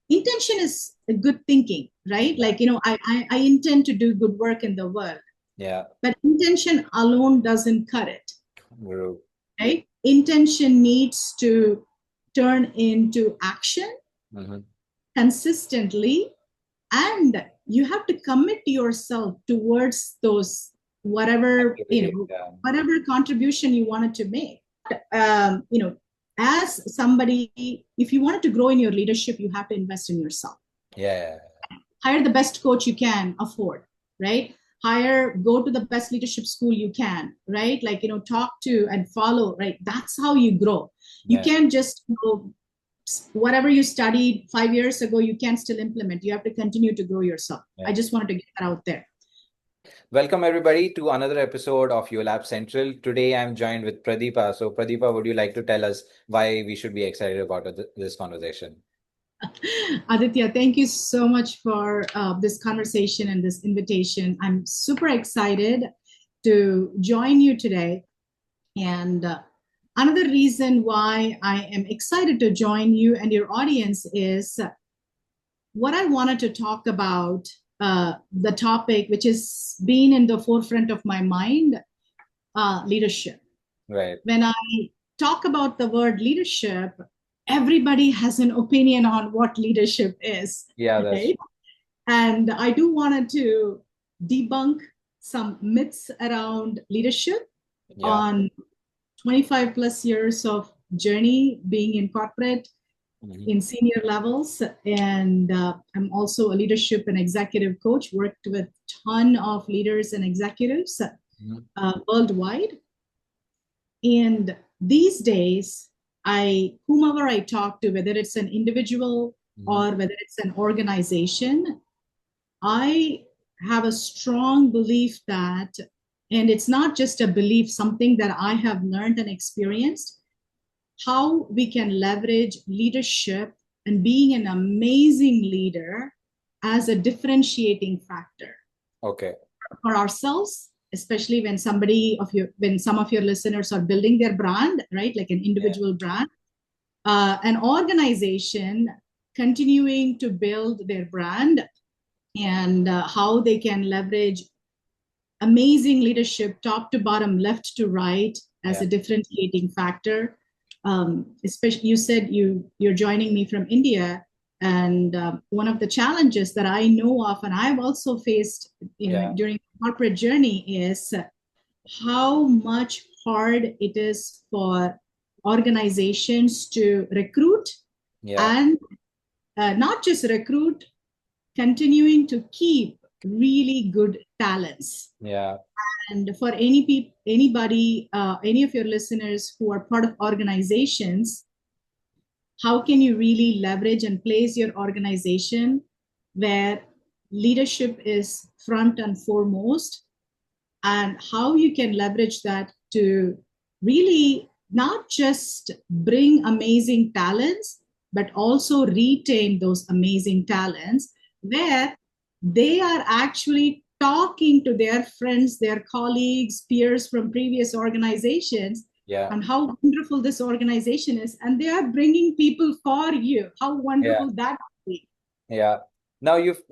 intention is a good thinking, right? Yeah. Like, I intend to do good work in the world, Yeah. but intention alone doesn't cut it, True. right? Intention needs to turn into action Mm-hmm. consistently, and you have to commit yourself towards those whatever Yeah. whatever contribution you wanted to make. um, you know as somebody, if you wanted to grow in your leadership, you have to invest in yourself. Yeah. Hire the best coach you can afford, right? Go to the best leadership school you can, right? Like, talk to and follow, right? That's how you grow. You Yeah. can't just go, whatever you studied 5 years ago, you can still implement. You have to continue to grow yourself. I Yeah. just wanted to get that out there. Welcome everybody to another episode of Your Lab Central. Today I'm joined with Pradeepa. So Pradeepa, would you like to tell us why we should be excited about this conversation? Aditya, thank you so much for this conversation and this invitation. I'm super excited to join you today. And another reason why I am excited to join you and your audience is what I wanted to talk about, the topic which has been in the forefront of my mind, leadership. Right. When I talk about the word leadership, everybody has an opinion on what leadership is, Yeah, that's right? And I do wanted to debunk some myths around leadership yeah. on 25 plus years of journey being in corporate Mhm. in senior levels. And I'm also a leadership and executive coach, worked with a ton of leaders and executives Mhm. worldwide. And these days, whomever I talk to, whether it's an individual Mhm. or whether it's an organization, I have a strong belief that, and it's not just a belief, something that I have learned and experienced, how we can leverage leadership and being an amazing leader as a differentiating factor Okay. for ourselves, especially when some of your listeners are building their brand, right? Like an Yeah. individual brand, an organization continuing to build their brand, and how they can leverage amazing leadership, top to bottom, left to right, as Yeah. a differentiating factor. Especially, you said you're joining me from India, and one of the challenges that I know of, and I've also faced, Yeah. during corporate journey, is how much hard it is for organizations to recruit, Yeah. and not just recruit, continuing to keep really good talents. Yeah. And for anybody, any of your listeners who are part of organizations, how can you really leverage and place your organization where leadership is front and foremost, and how you can leverage that to really not just bring amazing talents, but also retain those amazing talents, where they are actually talking to their friends, their colleagues, peers from previous organizations Yeah. on how wonderful this organization is, and they are bringing people for you. How Yeah. wonderful that would be. Yeah. Now you've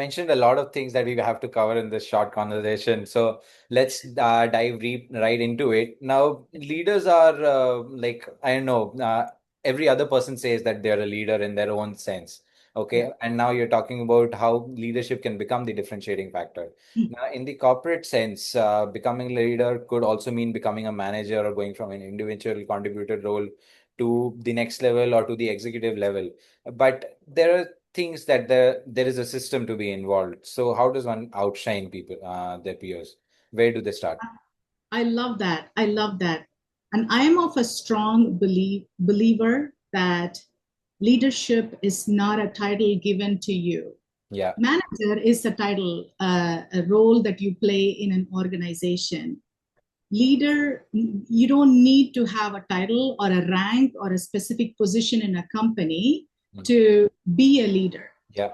mentioned a lot of things that we have to cover in this short conversation. So let's right into it. Now, leaders are like, I don't know, every other person says that they're a leader in their own sense. Yeah. Okay. And now you're talking about how leadership can become the differentiating factor. Now, in the corporate sense, becoming a leader could also mean becoming a manager or going from an individual contributor role to the next level or to the executive level. But there are things that there is a system to be involved. So how does one outshine people, their peers? Where do they start? I love that. I love that. And I am of a strong believer that leadership is not a title given to you. Yeah, Manager is a title, a role that you play in an organization. Leader, you don't need to have a title or a rank or a specific position in a company mm, to be a leader. yeah,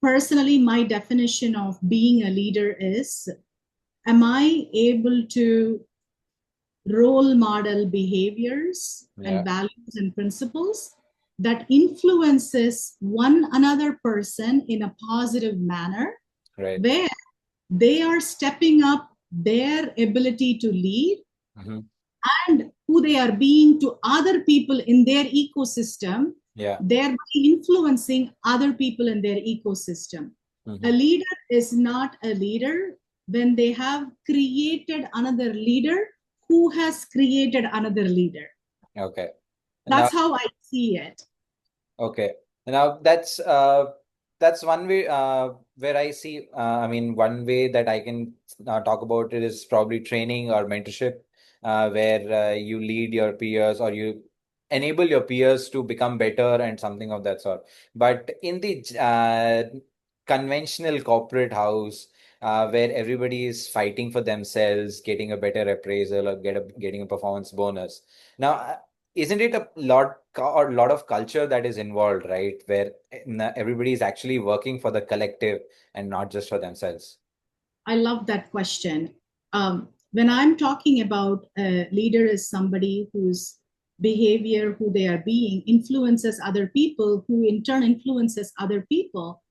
Personally, my definition of being a leader is, am I able to role model behaviors and yeah, values and principles that influences one another person in a positive manner, Right. where they are stepping up their ability to lead and who they are being to other people in their ecosystem, thereby influencing other people in their ecosystem. A leader is not a leader when they have created another leader who has created another leader. Okay. That's how I see it. Okay. Now that's one way where I see. I mean, one way that I can talk about it is probably training or mentorship, where you lead your peers or you enable your peers to become better and something of that sort. But in the conventional corporate house, where everybody is fighting for themselves, getting a better appraisal or getting a performance bonus. Now, isn't it a lot of culture that is involved, right? Where everybody is actually working for the collective and not just for themselves. I love that question. When I'm talking about a leader as somebody whose behavior, who they are being, influences other people, who in turn influences other people,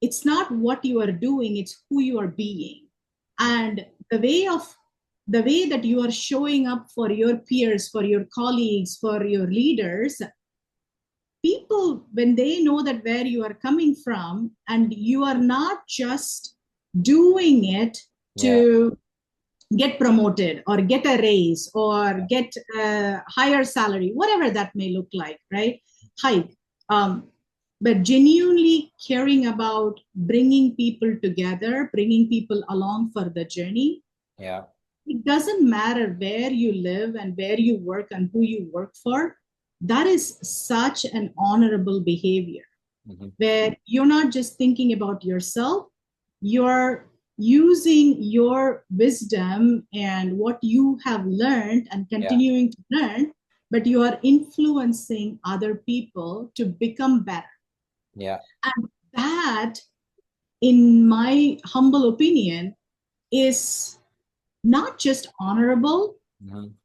it's not what you are doing, it's who you are being. And the way that you are showing up for your peers, for your colleagues, for your leaders, people, when they know that where you are coming from, and you are not just doing it to get promoted or get a raise or get a higher salary, whatever that may look like, right? Hike. But genuinely caring about bringing people together, bringing people along for the journey. Yeah. It doesn't matter where you live and where you work and who you work for. That is such an honorable behavior, where you're not just thinking about yourself, you're using your wisdom and what you have learned and continuing to learn, but you are influencing other people to become better. Yeah. And that, in my humble opinion, is not just honorable,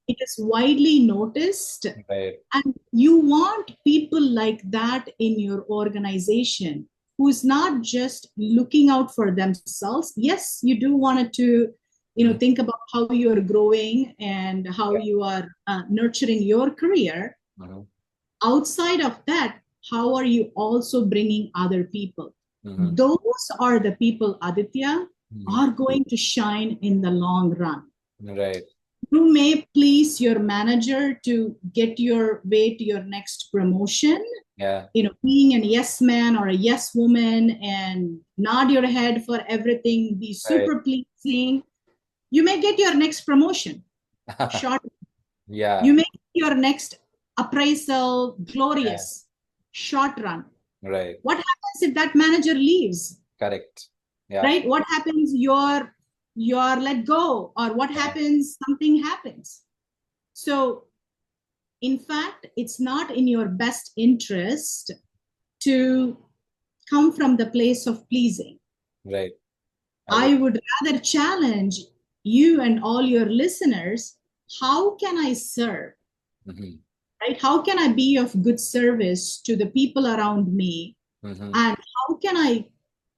it is widely noticed. Right. And you want people like that in your organization, who's not just looking out for themselves. Yes, you do want to think about how you're growing and how you are nurturing your career. Outside of that, how are you also bringing other people? Those are the people, Aditya, are going to shine in the long run. Right. You may please your manager to get your way to your next promotion. Being a yes man or a yes woman and nod your head for everything, be super pleasing. You may get your next promotion. Short. You may get your next appraisal, glorious. Short run. Right. What happens if that manager leaves? Correct. Yeah. Right? What happens? You're let go, or what happens? Something happens. So, in fact, it's not in your best interest to come from the place of pleasing. Right. I would rather challenge you and all your listeners. How can I serve? Right? How can I be of good service to the people around me? And how can I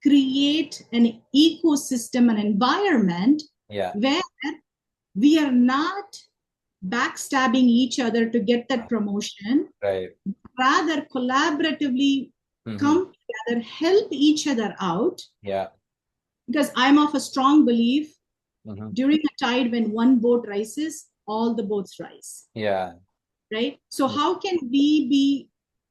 create an ecosystem, an environment where we are not backstabbing each other to get that promotion, rather collaboratively come together, help each other out. Because I'm of a strong belief, during a tide, when one boat rises, all the boats rise. Right? So how can we be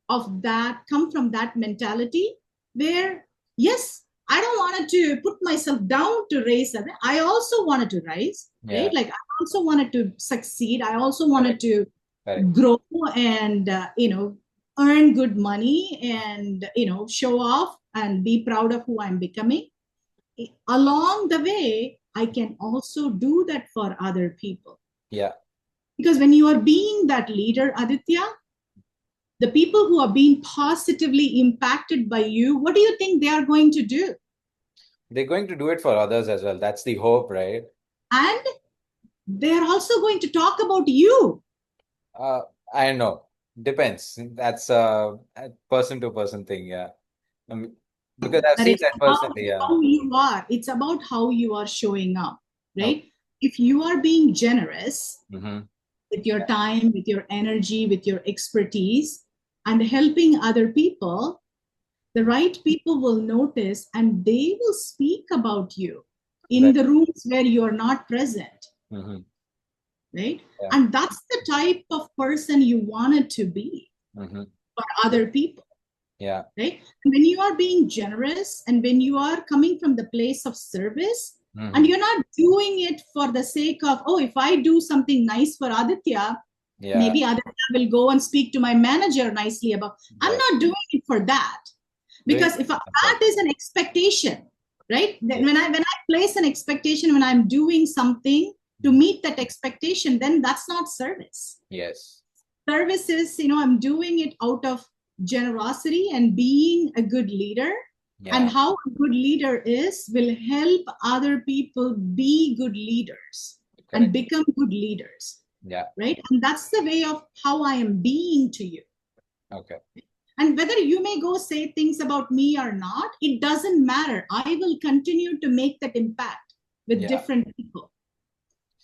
of that, come from that mentality where, yes, I don't want to put myself down to raise. I also wanted to rise, right? Like I also wanted to succeed. I also wanted to grow and, earn good money and, show off and be proud of who I'm becoming. Along the way, I can also do that for other people. Because when you are being that leader, Aditya, the people who are being positively impacted by you, what do you think they are going to do? They're going to do it for others as well. That's the hope, right? And they're also going to talk about you. I know. Depends. That's a person to person thing. Yeah. Because I've That seen it's that about personally. Yeah. how you are. It's about how you are showing up, Okay. right? If you are being generous Mm-hmm. with your time, with your energy, with your expertise, and helping other people, the right people will notice and they will speak about you in Right. the rooms where you're not present, Mm-hmm. right? Yeah. And that's the type of person you wanted to be Mm-hmm. for other people, Yeah. right? When you are being generous and when you are coming from the place of service, and Mm-hmm. you're not doing it for the sake of, oh, if I do something nice for Aditya, Yeah. maybe Aditya will go and speak to my manager nicely about. I'm Right. not doing it for that, Doing because if it themselves. that is an expectation, right? Then Yes. when I place an expectation, when I'm doing something to meet that expectation, then that's not service. Yes. Service is, I'm doing it out of generosity and being a good leader. And Yeah. how a good leader is will help other people be good leaders and Correct. become good leaders, Yeah. right? And that's the way of how I am being to you. Okay. And whether you may go say things about me or not, it doesn't matter. I will continue to make that impact with Yeah. different people,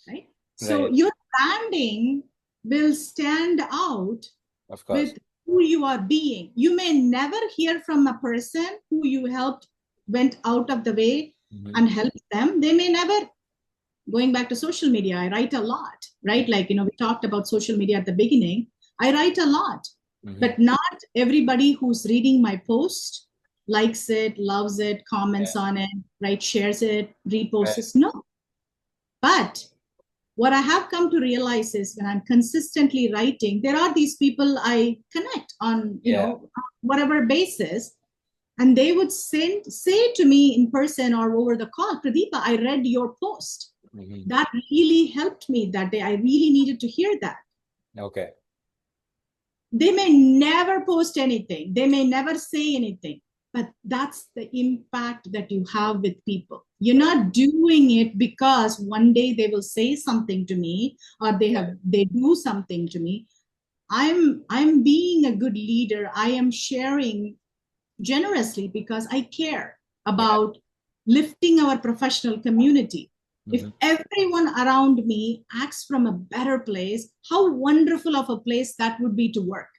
right? So Right. your branding will stand out Of course. with who you are being. You may never hear from a person who you helped, went out of the way Mm-hmm. and helped them. They may never, going back to social media, I write a lot, right? Like, we talked about social media at the beginning. I write a lot, Mm-hmm. but not everybody who's reading my post likes it, loves it, Yeah. comments on it, right? Shares it, reposts Right. it. No. But what I have come to realize is when I'm consistently writing, there are these people I connect on, Yeah. whatever basis, and they would say to me in person or over the call, Pradeepa, I read your post. Mm-hmm. That really helped me that day. I really needed to hear that. Okay. They may never post anything, they may never say anything, but that's the impact that you have with people. You're Right. not doing it because one day they will say something to me or they do something to me. I'm being a good leader. I am sharing generously because I care Yeah. about lifting our professional community. If Mm-hmm. everyone around me acts from a better place, how wonderful of a place that would be to work.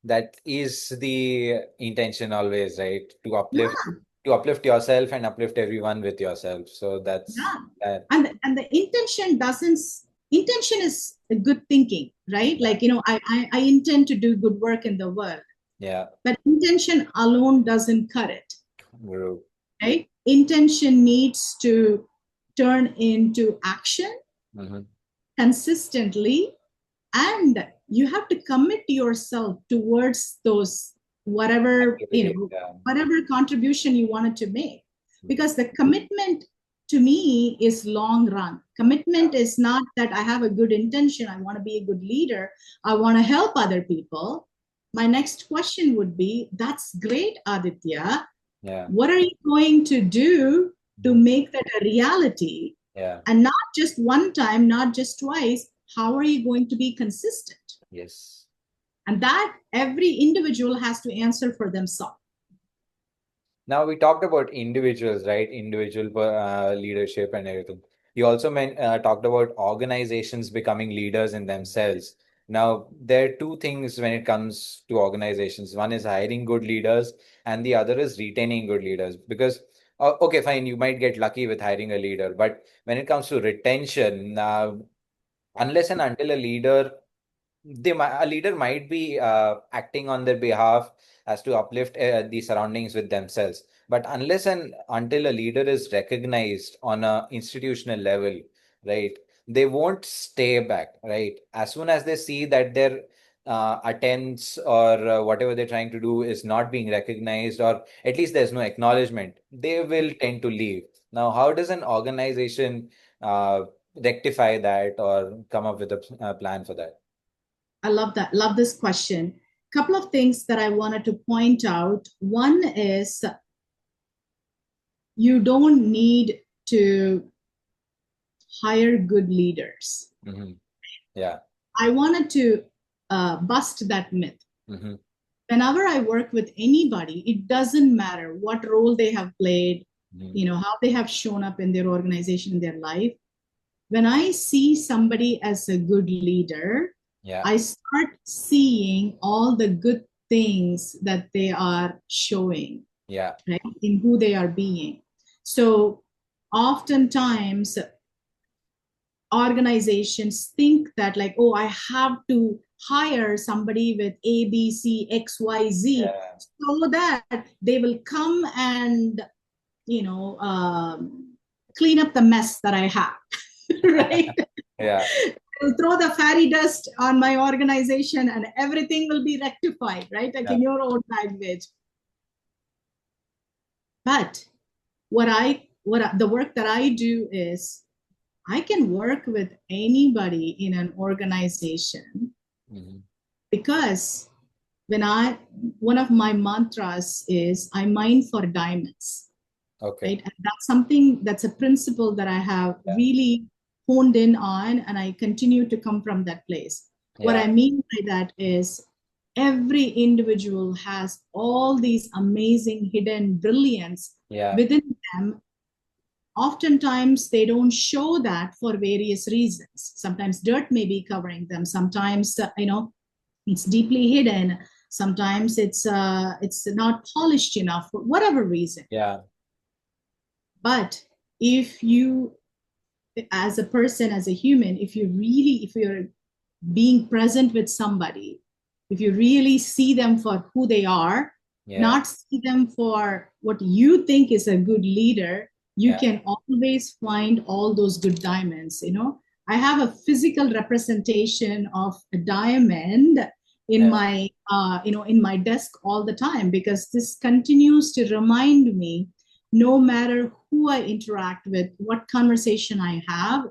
That is the intention always, right? Yeah, To uplift yourself and uplift everyone with yourself. So that's yeah. that. And the intention doesn't, intention is a good thinking, right? Yeah. Like, I intend to do good work in the world, Yeah. but intention alone doesn't cut it, Guru. right? Intention needs to turn into action Mm-hmm. consistently, and you have to commit yourself towards those, whatever, Activity. Yeah. whatever contribution you wanted to make, Mm-hmm. because the commitment to me is long run. Commitment is not that I have a good intention, I want to be a good leader, I want to help other people. My next question would be, that's great, Aditya, Yeah. what are you going to do to Mhm. make that a reality? Yeah. And not just one time, not just twice. How are you going to be consistent? Yes. And that every individual has to answer for themselves. Now we talked about individuals, right? Individual leadership and everything. You also talked about organizations becoming leaders in themselves. Now, there are two things when it comes to organizations. One is hiring good leaders, and the other is retaining good leaders. Because, okay, fine, you might get lucky with hiring a leader, but when it comes to retention, unless and until a leader might be acting on their behalf as to uplift the surroundings with themselves, but unless and until a leader is recognized on a institutional level, right, they won't stay back, right? As soon as they see that their attempts or whatever they're trying to do is not being recognized, or at least there's no acknowledgement, they will tend to leave. Now, how does an organization rectify that or come up with a plan for that? I love that. Love this question. Couple of things that I wanted to point out. One is you don't need to hire good leaders. Hmm. Yeah. I wanted to bust that myth. Mm-hmm. Whenever I work with anybody, it doesn't matter what role they have played, how they have shown up in their organization, in their life. When I see somebody as a good leader, I start seeing all the good things that they are showing, right, in who they are being. So oftentimes organizations think that like, oh, I have to hire somebody with A, B, C, X, Y, Z, so that they will come and, clean up the mess that I have, right? They'll throw the fairy dust on my organization and everything will be rectified, right? Like in your own language. But the work that I do is I can work with anybody in an organization because one of my mantras is I mine for diamonds. Okay. Right? And that's a principle that I have really honed in on, and I continue to come from that place. What I mean by that is every individual has all these amazing hidden brilliance within them. Oftentimes they don't show that for various reasons. Sometimes dirt may be covering them. Sometimes it's deeply hidden. Sometimes it's not polished enough for whatever reason. But if you, as a person, as a human, if you're being present with somebody, if you really see them for who they are, not see them for what you think is a good leader, you can always find all those good diamonds. I have a physical representation of a diamond in my in my desk all the time, because this continues to remind me, no matter who I interact with, what conversation I have,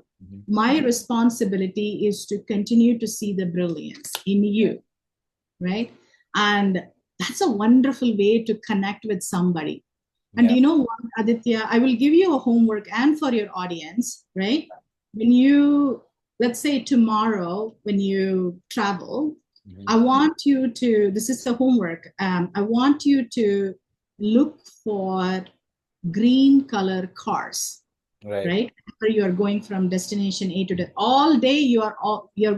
my responsibility is to continue to see the brilliance in you, right? And that's a wonderful way to connect with somebody. And you know what, Aditya, I will give you a homework and for your audience, right? When you, let's say tomorrow, when you travel, I want you to, this is the homework, I want you to look for green color cars, right? After you are going from destination A to all day, you're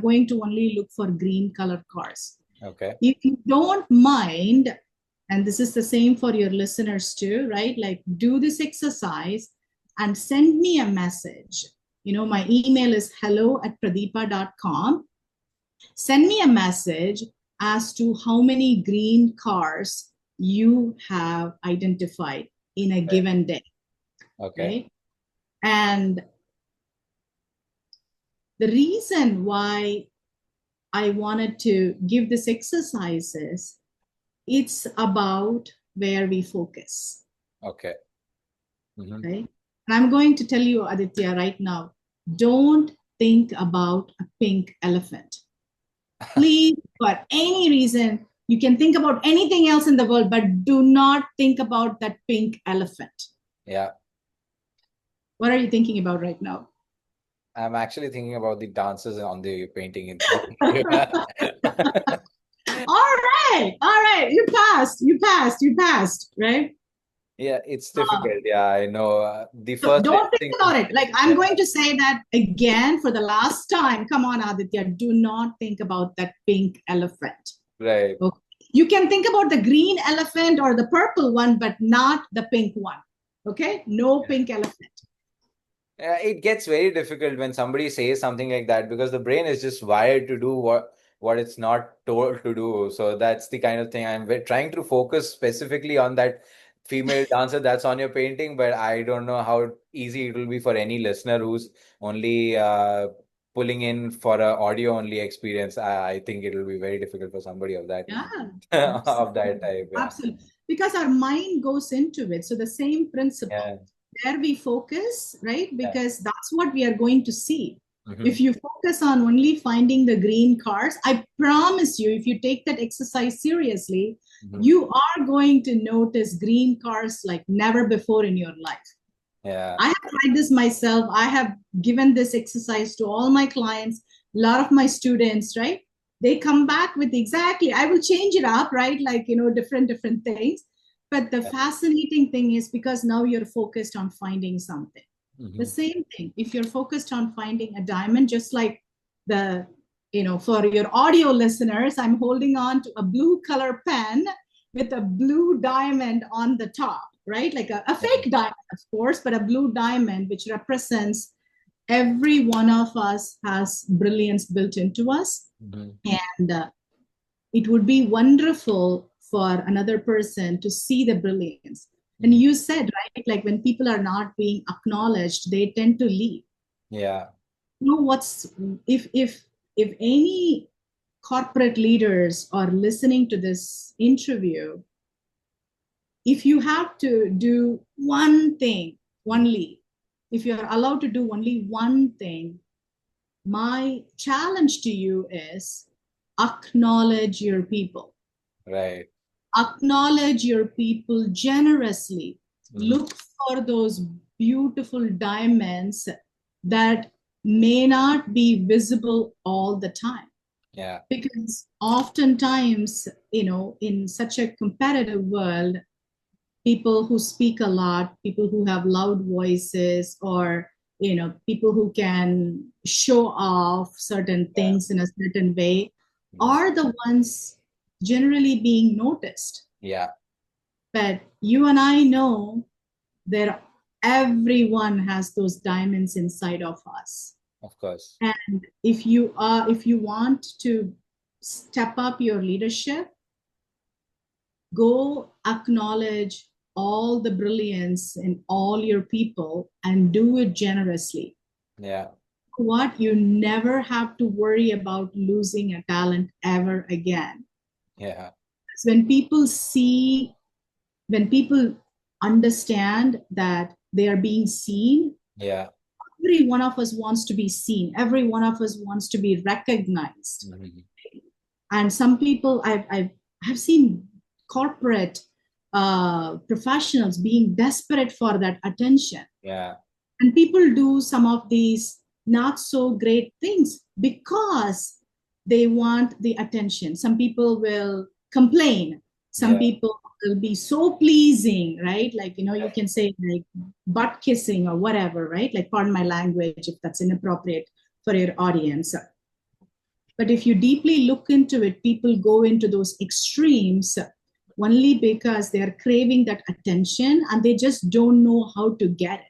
going to only look for green color cars. Okay. If you don't mind, and this is the same for your listeners too, right? Like, do this exercise and send me a message. My email is hello@pradeepa.com. Send me a message as to how many green cars you have identified in a given day. Okay. Right? And the reason why I wanted to give this exercise is it's about where we focus. Okay. Okay. And I'm going to tell you, Aditya, right now, don't think about a pink elephant. Please, for any reason, you can think about anything else in the world, but do not think about that pink elephant. Yeah. What are you thinking about right now? I'm actually thinking about the dancers on the painting. All right. You passed, right? Yeah, it's difficult. I know. The first don't think about it. Like, I'm going to say that again for the last time. Come on, Aditya, do not think about that pink elephant. Right. Okay. You can think about the green elephant or the purple one, but not the pink one. Okay? No pink elephant. It gets very difficult when somebody says something like that, because the brain is just wired to do what it's not told to do. So that's the kind of thing I'm trying to focus specifically on, that female dancer that's on your painting, but I don't know how easy it will be for any listener who's only pulling in for an audio only experience. I think it will be very difficult for somebody of that of that type. Yeah. Absolutely, because our mind goes into it. So the same principle. Yeah. Where we focus, right? Because that's what we are going to see. If you focus on only finding the green cars, I promise you, if you take that exercise seriously, you are going to notice green cars like never before in your life. Yeah. I have tried this myself. I have given this exercise to all my clients, a lot of my students, right? They come back with exactly, I will change it up, right? Like, different things. But the fascinating thing is because now you're focused on finding something. The same thing, if you're focused on finding a diamond, just like for your audio listeners, I'm holding on to a blue color pen with a blue diamond on the top, right? Like a fake diamond, of course, but a blue diamond, which represents every one of us has brilliance built into us. And it would be wonderful for another person to see the brilliance. And you said, right, like when people are not being acknowledged, they tend to leave. Yeah. If any corporate leaders are listening to this interview, if you have to do one thing, if you're allowed to do only one thing, my challenge to you is acknowledge your people. Right. Acknowledge your people generously. Look for those beautiful diamonds that may not be visible all the time. Yeah. Because oftentimes, in such a competitive world, people who speak a lot, people who have loud voices, or people who can show off certain things in a certain way are the ones generally being noticed. Yeah. But you and I know that everyone has those diamonds inside of us. Of course. And if you want to step up your leadership, go acknowledge all the brilliance in all your people and do it generously. Yeah. What? You never have to worry about losing a talent ever again. Yeah. When people understand that they are being seen, yeah, every one of us wants to be seen. Every one of us wants to be recognized. And some people, I've seen corporate professionals being desperate for that attention. Yeah. And people do some of these not so great things because they want the attention. Some people will complain. Some people will be so pleasing, right? Like, you can say like butt kissing or whatever, right? Like, pardon my language if that's inappropriate for your audience. But if you deeply look into it, people go into those extremes only because they are craving that attention and they just don't know how to get it.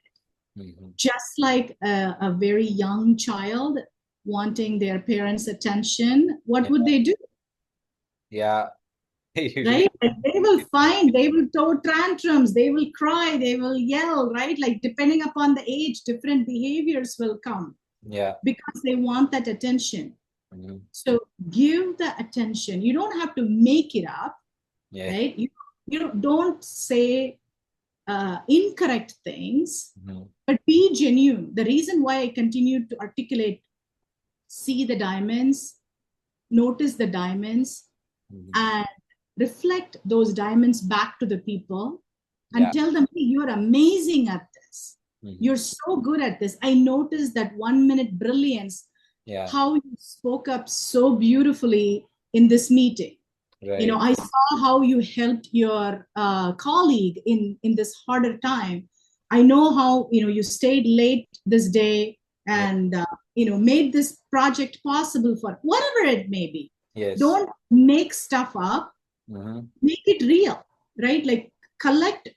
Just like a very young child wanting their parents' attention, what would they do? Yeah. Right? Like they will throw tantrums, they will cry, they will yell, right? Like depending upon the age, different behaviors will come. Yeah. Because they want that attention. So give the attention. You don't have to make it up, right? You don't say incorrect things, but be genuine. The reason why I continue to articulate, see the diamonds, notice the diamonds, and reflect those diamonds back to the people and tell them, hey, you're amazing at this. You're so good at this. I noticed that 1 minute brilliance, how you spoke up so beautifully in this meeting. Right. I saw how you helped your colleague in this harder time. I know how, you stayed late this day and, made this project possible for whatever it may be. Yes. Don't make stuff up. Make it real, right? Like collect.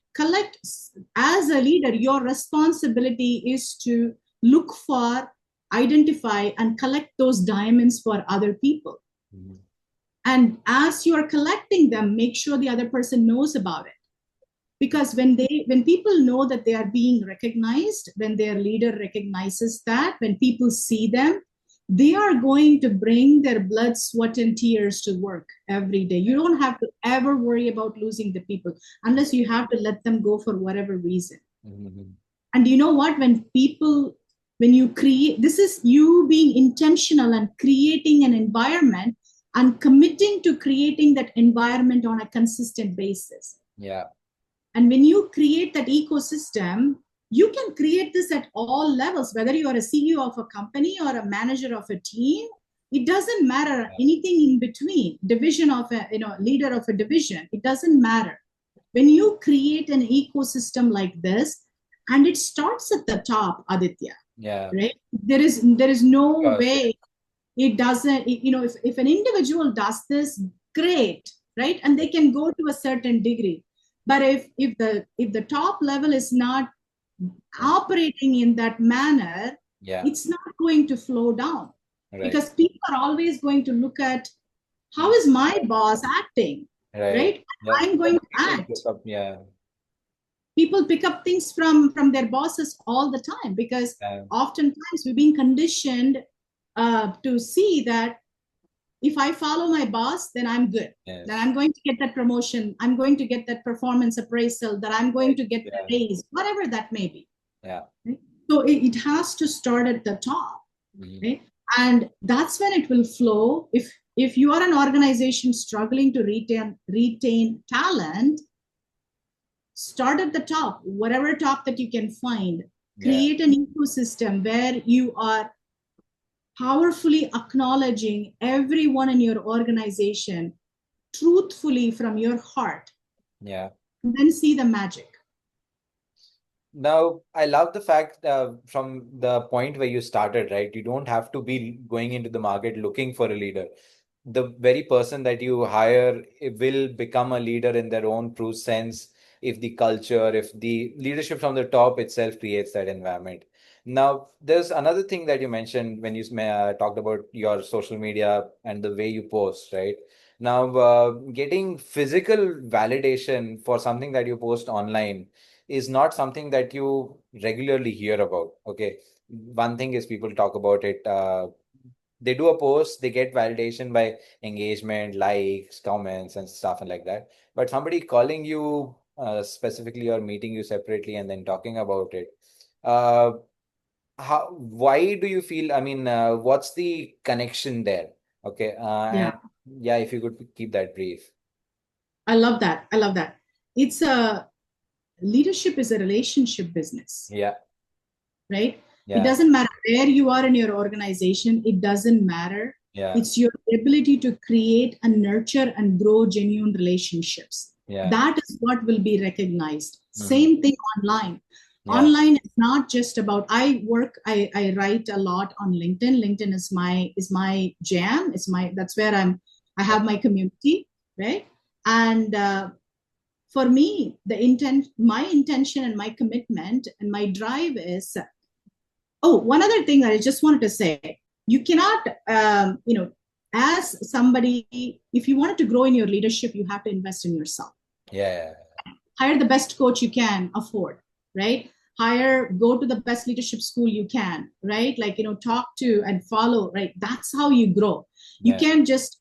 As a leader, your responsibility is to look for, identify, and collect those diamonds for other people. And as you are collecting them, make sure the other person knows about it. Because when people know that they are being recognized, when their leader recognizes that, when people see them, they are going to bring their blood, sweat, and tears to work every day. You don't have to ever worry about losing the people unless you have to let them go for whatever reason. And you know what? When you create, this is you being intentional and creating an environment and committing to creating that environment on a consistent basis. Yeah. And when you create that ecosystem, you can create this at all levels, whether you are a CEO of a company or a manager of a team It doesn't matter anything in between, division of a, leader of a division. It doesn't matter. When you create an ecosystem like this, and it starts at the top, Aditya, right? There is no way it doesn't, if an individual does this, great, right? And they can go to a certain degree. But if the top level is not operating in that manner, it's not going to flow down. Because people are always going to look at how is my boss acting, right? I'm going to act. People pick up things from their bosses all the time, because oftentimes we've been conditioned to see that if I follow my boss, then I'm good. Then I'm going to get that promotion. I'm going to get that performance appraisal, that I'm going to get the raise, whatever that may be. Right? So it has to start at the top, right? And that's when it will flow. If you are an organization struggling to retain talent, start at the top, whatever top that you can find. Create an ecosystem where you are powerfully acknowledging everyone in your organization truthfully from your heart. And then see the magic. Now, I love the fact from the point where you started, right? You don't have to be going into the market looking for a leader. The very person that you hire will become a leader in their own true sense if the culture, if the leadership from the top itself creates that environment. Now, there's another thing that you mentioned when you talked about your social media and the way you post, right? Now, getting physical validation for something that you post online is not something that you regularly hear about. Okay. One thing is people talk about it. They do a post, they get validation by engagement, likes, comments, and stuff and like that. But somebody calling you specifically or meeting you separately and then talking about it, why do you feel, I mean, what's the connection there? Okay. And if you could keep that brief. I love that. It's leadership is a relationship business. Right? It doesn't matter where you are in your organization. It doesn't matter. It's your ability to create and nurture and grow genuine relationships. That is what will be recognized. Same thing online. Online is not just about, I write a lot on LinkedIn. LinkedIn is my jam. That's where I have my community, right? And for me, my intention and my commitment and my drive is, one other thing that I just wanted to say, you cannot, as somebody, if you wanted to grow in your leadership, you have to invest in yourself. Hire the best coach you can afford, right? Go to the best leadership school you can, right? Talk to and follow, right? That's how you grow. You can't just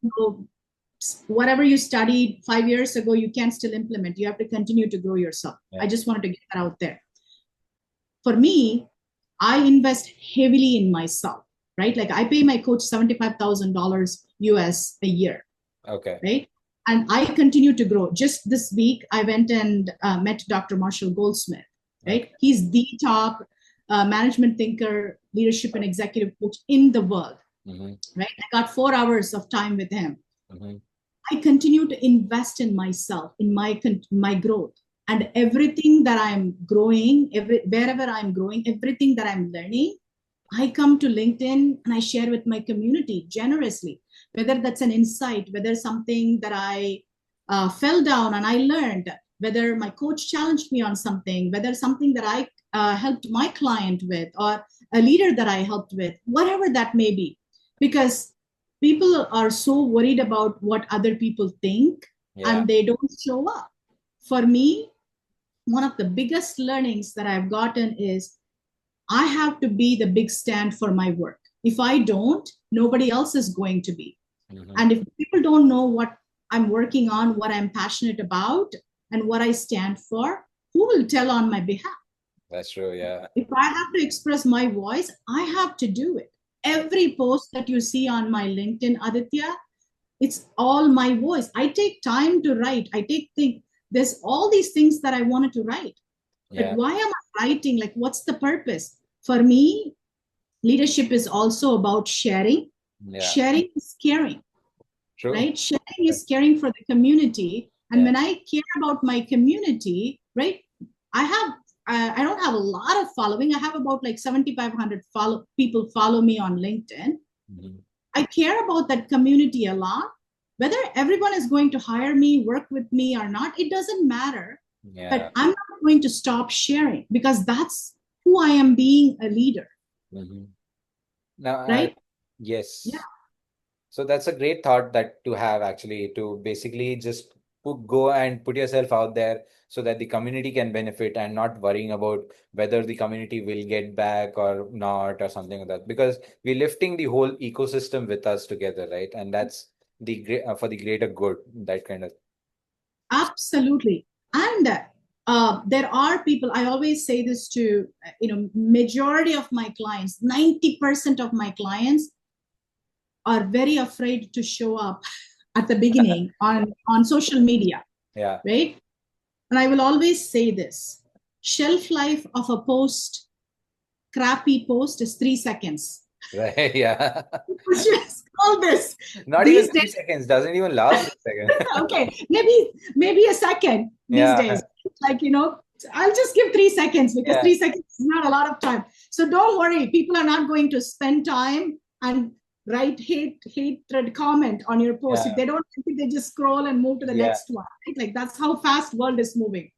whatever you studied 5 years ago, you can still implement. You have to continue to grow yourself. I just wanted to get that out there. For me, I invest heavily in myself, right? I pay my coach $75,000 US a year. Right? And I continue to grow. Just this week, I went and met Dr. Marshall Goldsmith, right? He's the top management thinker, leadership and executive coach in the world, right? I got 4 hours of time with him. I continue to invest in myself, in my growth, and everything that I'm growing, wherever I'm growing, everything that I'm learning, I come to LinkedIn and I share with my community generously, whether that's an insight, whether something that I fell down and I learned, whether my coach challenged me on something, whether something that I helped my client with, or a leader that I helped with, whatever that may be. Because people are so worried about what other people think and they don't show up. For me, one of the biggest learnings that I've gotten is I have to be the big stand for my work. If I don't, nobody else is going to be. And if people don't know what I'm working on, what I'm passionate about, and what I stand for, who will tell on my behalf? That's true, If I have to express my voice, I have to do it. Every post that you see on my LinkedIn, Aditya, it's all my voice. I take time to write. There's all these things that I wanted to write. But why am I writing? What's the purpose? For me, leadership is also about sharing. Yeah. Sharing is caring, True. right? Sharing is caring for the community. And Yeah. when I care about my community, right, I don't have a lot of following. I have about like 7,500 people follow me on LinkedIn. Mhm. I care about that community a lot. Whether everyone is going to hire me, work with me or not, it doesn't matter. Yeah. But I'm not going to stop sharing because that's who I am being a leader, Mhm. Now, right? Yeah, yes. So that's a great thought that to have actually to basically just go and put yourself out there so that the community can benefit and not worrying about whether the community will get back or not or something like that. Because we're lifting the whole ecosystem with us together, right? And that's the great for the greater good, that kind of. absolutely. And there are people, I always say this to, majority of my clients, 90% of my clients are very afraid to show up at the beginning on social media, Yeah. right? And I will always say this: shelf life of a crappy post is 3 seconds. Right. Yeah. Just all this Not even these 3 seconds. Doesn't even last 3 seconds. okay, maybe a second these Yeah. days, like, I'll just give 3 seconds because Yeah. 3 seconds is not a lot of time. So don't worry, people are not going to spend time and write hatred comment on your post. If Yeah. they don't like it, they just scroll and move to the Yeah. next one, right? Like, that's how fast world is moving.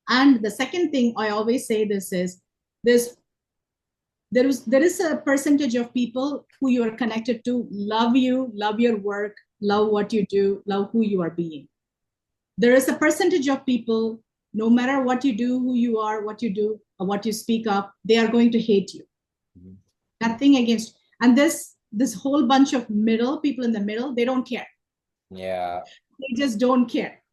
And the second thing I always say this is, this there is a percentage of people who you are connected to love you, love your work, love what you do, love who you are being. There is a percentage of people, no matter what you do, who you are, what you do, or what you speak up, they are going to hate you. Mhm. Nothing against. And this whole bunch of middle people in the middle, they don't care. Yeah. They just don't care,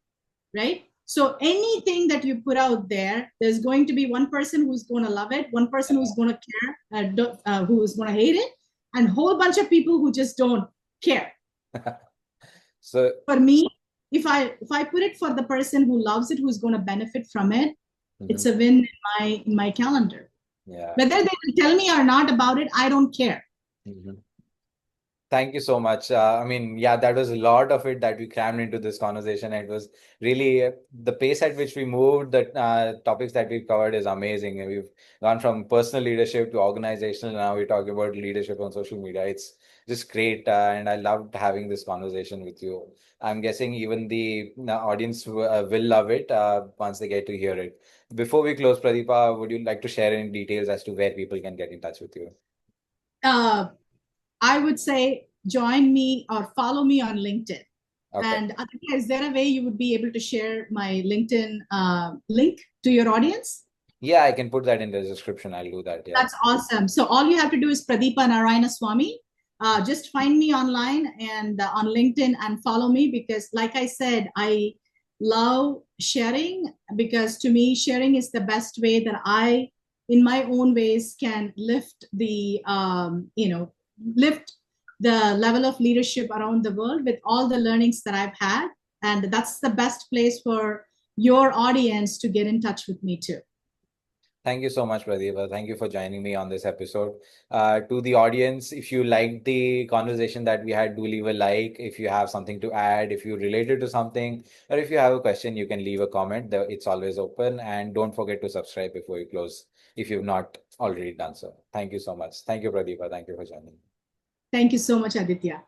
right? So anything that you put out there, there's going to be one person who's going to love it, one person who's going to care, who is going to hate it, and a whole bunch of people who just don't care. So, For me, if I put it for the person who loves it, who's going to benefit from it, it's mhm. a win in my calendar. Yeah. Whether they will tell me or not about it, I don't care. Mhm. Thank you so much. I mean, yeah, that was a lot of it that we crammed into this conversation. It was really the pace at which we moved, the topics that we've covered is amazing. And we've gone from personal leadership to organizational. Now we're talking about leadership on social media. It's just great. And I loved having this conversation with you. I'm guessing even the audience will love it once they get to hear it. Before we close, Pradeepa, would you like to share any details as to where people can get in touch with you? Uh, I would say join me or follow me on LinkedIn. Okay. And Aditya, is there a way you would be able to share my LinkedIn link to your audience? Yeah, I can put that in the description. I'll do that. Yeah. That's awesome. So all you have to do is Pradeepa Narayanaswamy. Just find me online and on LinkedIn and follow me, because, like I said, I love sharing, because to me, sharing is the best way that I, in my own ways, can lift the level of leadership around the world with all the learnings that I've had. And that's the best place for your audience to get in touch with me too. Thank you so much, Pradeepa. Thank you for joining me on this episode. To the audience, if you liked the conversation that we had, do leave a like. If you have something to add, if you related to something, or if you have a question, you can leave a comment. It's always open. And don't forget to subscribe before you close if you've not already done so. Thank you so much. Thank you, Pradeepa. Thank you for joining. Thank you so much, Aditya.